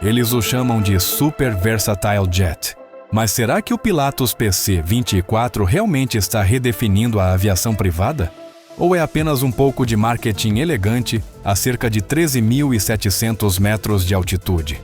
Eles o chamam de Super Versatile Jet. Mas será que o Pilatus PC-24 realmente está redefinindo a aviação privada? Ou é apenas um pouco de marketing elegante a cerca de 13.700 metros de altitude?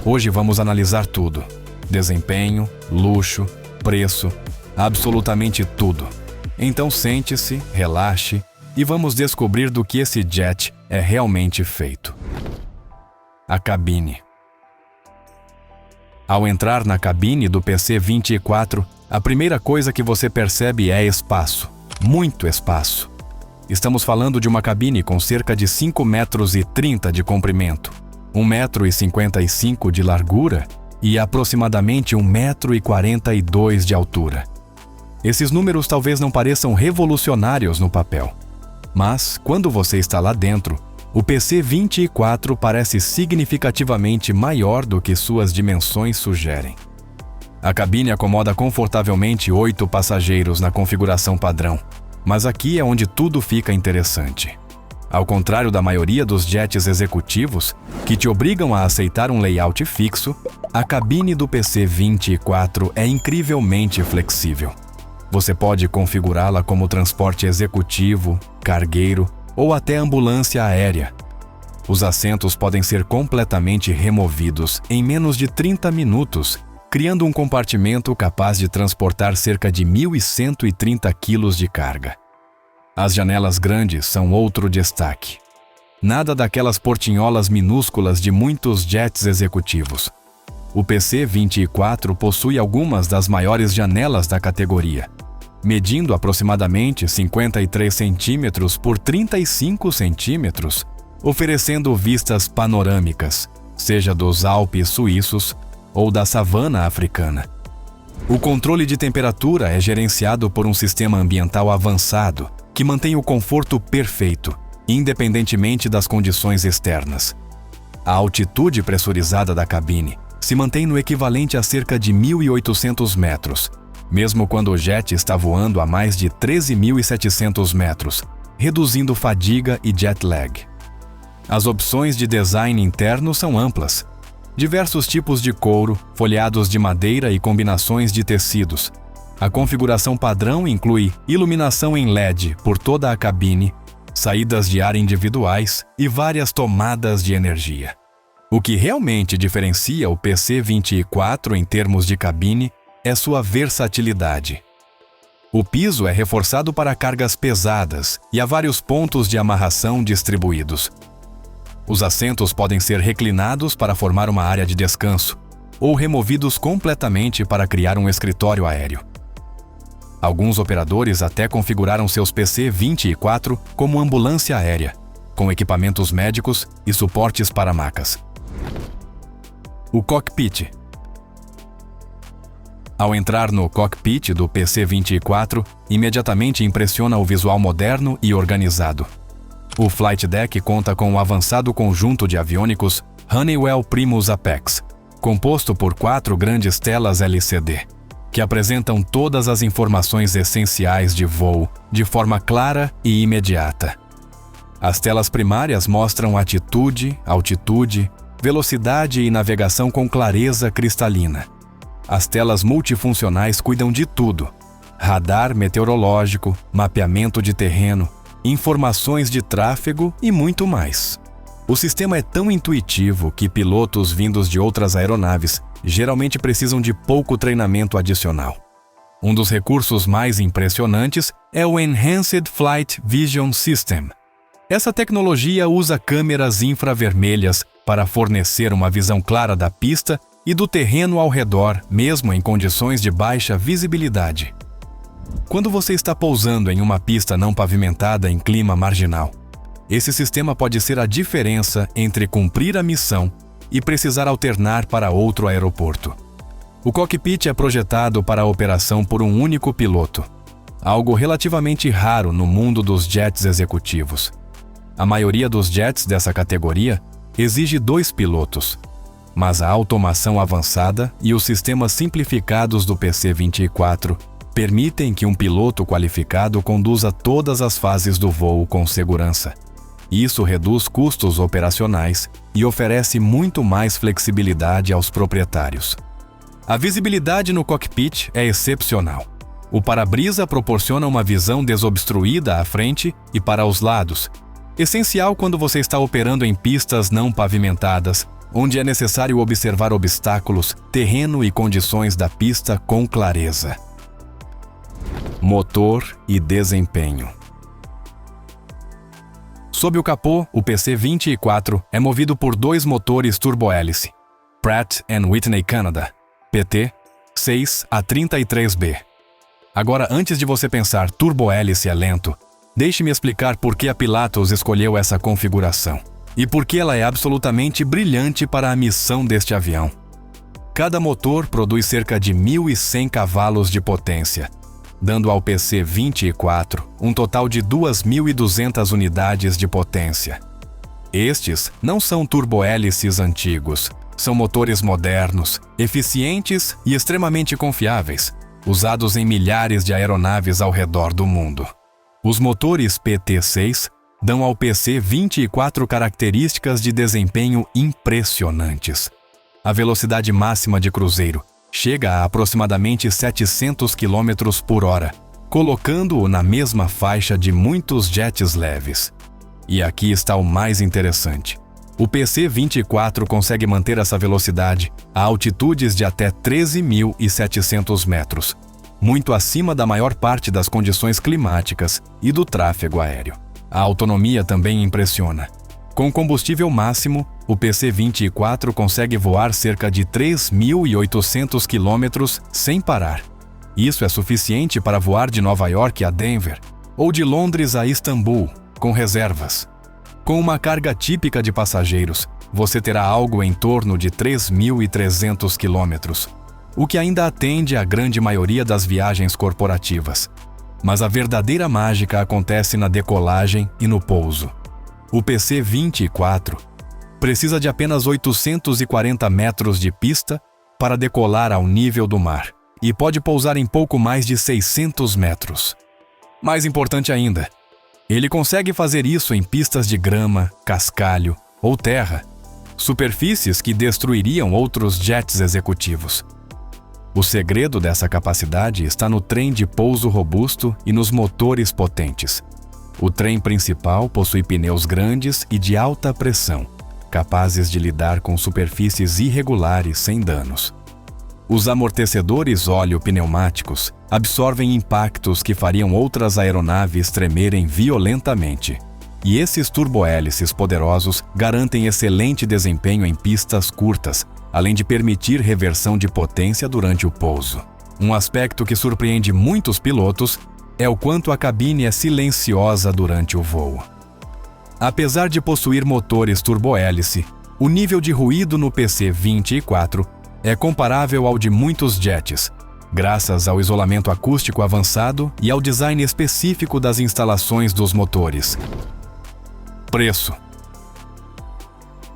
Hoje vamos analisar tudo: desempenho, luxo, preço, absolutamente tudo. Então sente-se, relaxe e vamos descobrir do que esse jet é realmente feito. A cabine. Ao entrar na cabine do PC-24, a primeira coisa que você percebe é espaço. Muito espaço. Estamos falando de uma cabine com cerca de 5,30 metros de comprimento, 1,55 metro de largura e aproximadamente 1,42 metro de altura. Esses números talvez não pareçam revolucionários no papel, mas quando você está lá dentro, o PC-24 parece significativamente maior do que suas dimensões sugerem. A cabine acomoda confortavelmente 8 passageiros na configuração padrão, mas aqui é onde tudo fica interessante. Ao contrário da maioria dos jets executivos, que te obrigam a aceitar um layout fixo, a cabine do PC-24 é incrivelmente flexível. Você pode configurá-la como transporte executivo, cargueiro ou até ambulância aérea. Os assentos podem ser completamente removidos em menos de 30 minutos, criando um compartimento capaz de transportar cerca de 1.130 quilos de carga. As janelas grandes são outro destaque. Nada daquelas portinholas minúsculas de muitos jets executivos. O PC-24 possui algumas das maiores janelas da categoria, medindo aproximadamente 53 centímetros por 35 centímetros, oferecendo vistas panorâmicas, seja dos Alpes suíços ou da savana africana. O controle de temperatura é gerenciado por um sistema ambiental avançado que mantém o conforto perfeito, independentemente das condições externas. A altitude pressurizada da cabine se mantém no equivalente a cerca de 1.800 metros, mesmo quando o jet está voando a mais de 13.700 metros, reduzindo fadiga e jet lag. As opções de design interno são amplas. Diversos tipos de couro, folheados de madeira e combinações de tecidos. A configuração padrão inclui iluminação em LED por toda a cabine, saídas de ar individuais e várias tomadas de energia. O que realmente diferencia o PC-24 em termos de cabine é sua versatilidade. O piso é reforçado para cargas pesadas e há vários pontos de amarração distribuídos. Os assentos podem ser reclinados para formar uma área de descanso ou removidos completamente para criar um escritório aéreo. Alguns operadores até configuraram seus PC-24 como ambulância aérea, com equipamentos médicos e suportes para macas. O cockpit. Ao entrar no cockpit do PC-24, imediatamente impressiona o visual moderno e organizado. O flight deck conta com um avançado conjunto de aviônicos Honeywell Primus Apex, composto por 4 grandes telas LCD, que apresentam todas as informações essenciais de voo de forma clara e imediata. As telas primárias mostram atitude, altitude, velocidade e navegação com clareza cristalina. As telas multifuncionais cuidam de tudo: radar meteorológico, mapeamento de terreno, informações de tráfego e muito mais. O sistema é tão intuitivo que pilotos vindos de outras aeronaves geralmente precisam de pouco treinamento adicional. Um dos recursos mais impressionantes é o Enhanced Flight Vision System. Essa tecnologia usa câmeras infravermelhas para fornecer uma visão clara da pista e do terreno ao redor, mesmo em condições de baixa visibilidade. Quando você está pousando em uma pista não pavimentada em clima marginal, esse sistema pode ser a diferença entre cumprir a missão e precisar alternar para outro aeroporto. O cockpit é projetado para a operação por um único piloto, algo relativamente raro no mundo dos jets executivos. A maioria dos jets dessa categoria exige 2 pilotos, mas a automação avançada e os sistemas simplificados do PC-24 permitem que um piloto qualificado conduza todas as fases do voo com segurança. Isso reduz custos operacionais e oferece muito mais flexibilidade aos proprietários. A visibilidade no cockpit é excepcional. O para-brisa proporciona uma visão desobstruída à frente e para os lados, essencial quando você está operando em pistas não pavimentadas, onde é necessário observar obstáculos, terreno e condições da pista com clareza. Motor e desempenho. Sob o capô, o PC-24 é movido por 2 motores turbohélice, Pratt & Whitney Canada, PT 6A33B. Agora, antes de você pensar turbohélice é lento, deixe-me explicar por que a Pilatus escolheu essa configuração e por que ela é absolutamente brilhante para a missão deste avião. Cada motor produz cerca de 1.100 cavalos de potência, dando ao PC-24 um total de 2.200 unidades de potência. Estes não são turbohélices antigos, são motores modernos, eficientes e extremamente confiáveis, usados em milhares de aeronaves ao redor do mundo. Os motores PT6 dão ao PC-24 características de desempenho impressionantes. A velocidade máxima de cruzeiro chega a aproximadamente 700 km por hora, colocando-o na mesma faixa de muitos jets leves. E aqui está o mais interessante. O PC-24 consegue manter essa velocidade a altitudes de até 13.700 metros, muito acima da maior parte das condições climáticas e do tráfego aéreo. A autonomia também impressiona. Com combustível máximo, o PC-24 consegue voar cerca de 3.800 quilômetros sem parar. Isso é suficiente para voar de Nova York a Denver ou de Londres a Istambul, com reservas. Com uma carga típica de passageiros, você terá algo em torno de 3.300 quilômetros, o que ainda atende à grande maioria das viagens corporativas. Mas a verdadeira mágica acontece na decolagem e no pouso. O PC-24 precisa de apenas 840 metros de pista para decolar ao nível do mar e pode pousar em pouco mais de 600 metros. Mais importante ainda, ele consegue fazer isso em pistas de grama, cascalho ou terra, superfícies que destruiriam outros jets executivos. O segredo dessa capacidade está no trem de pouso robusto e nos motores potentes. O trem principal possui pneus grandes e de alta pressão, capazes de lidar com superfícies irregulares sem danos. Os amortecedores óleo-pneumáticos absorvem impactos que fariam outras aeronaves tremerem violentamente. E esses turbohélices poderosos garantem excelente desempenho em pistas curtas, além de permitir reversão de potência durante o pouso. Um aspecto que surpreende muitos pilotos é o quanto a cabine é silenciosa durante o voo. Apesar de possuir motores turbohélice, o nível de ruído no PC-24 é comparável ao de muitos jets, graças ao isolamento acústico avançado e ao design específico das instalações dos motores. Preço.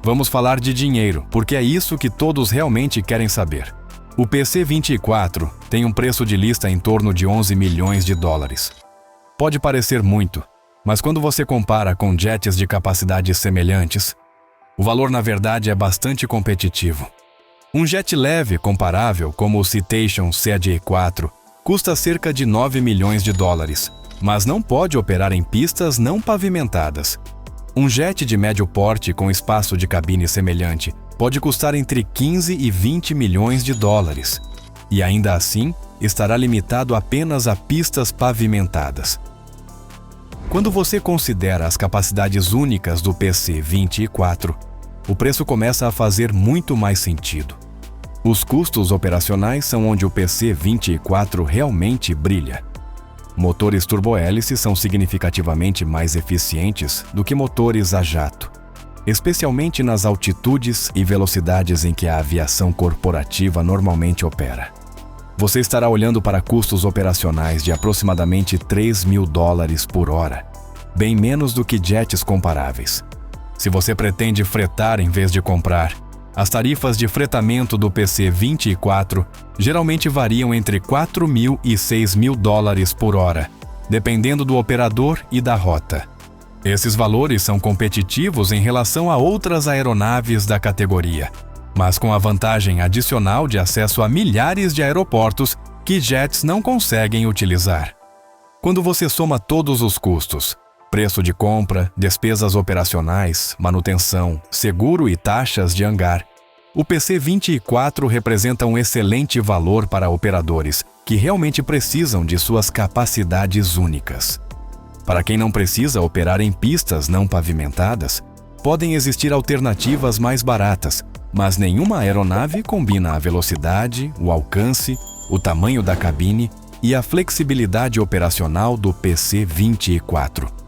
Vamos falar de dinheiro, porque é isso que todos realmente querem saber. O PC-24 tem um preço de lista em torno de 11 milhões de dólares. Pode parecer muito, mas quando você compara com jets de capacidades semelhantes, o valor na verdade é bastante competitivo. Um jet leve comparável, como o Citation CJ4, custa cerca de 9 milhões de dólares, mas não pode operar em pistas não pavimentadas. Um jet de médio porte com espaço de cabine semelhante pode custar entre 15 e 20 milhões de dólares, e ainda assim estará limitado apenas a pistas pavimentadas. Quando você considera as capacidades únicas do PC-24, o preço começa a fazer muito mais sentido. Os custos operacionais são onde o PC-24 realmente brilha. Motores turbohélice são significativamente mais eficientes do que motores a jato, especialmente nas altitudes e velocidades em que a aviação corporativa normalmente opera. Você estará olhando para custos operacionais de aproximadamente 3 mil dólares por hora, bem menos do que jets comparáveis. Se você pretende fretar em vez de comprar, as tarifas de fretamento do PC-24 geralmente variam entre 4 mil e 6 mil dólares por hora, dependendo do operador e da rota. Esses valores são competitivos em relação a outras aeronaves da categoria, mas com a vantagem adicional de acesso a milhares de aeroportos que jets não conseguem utilizar. Quando você soma todos os custos, preço de compra, despesas operacionais, manutenção, seguro e taxas de hangar, o PC-24 representa um excelente valor para operadores que realmente precisam de suas capacidades únicas. Para quem não precisa operar em pistas não pavimentadas, podem existir alternativas mais baratas, mas nenhuma aeronave combina a velocidade, o alcance, o tamanho da cabine e a flexibilidade operacional do PC-24.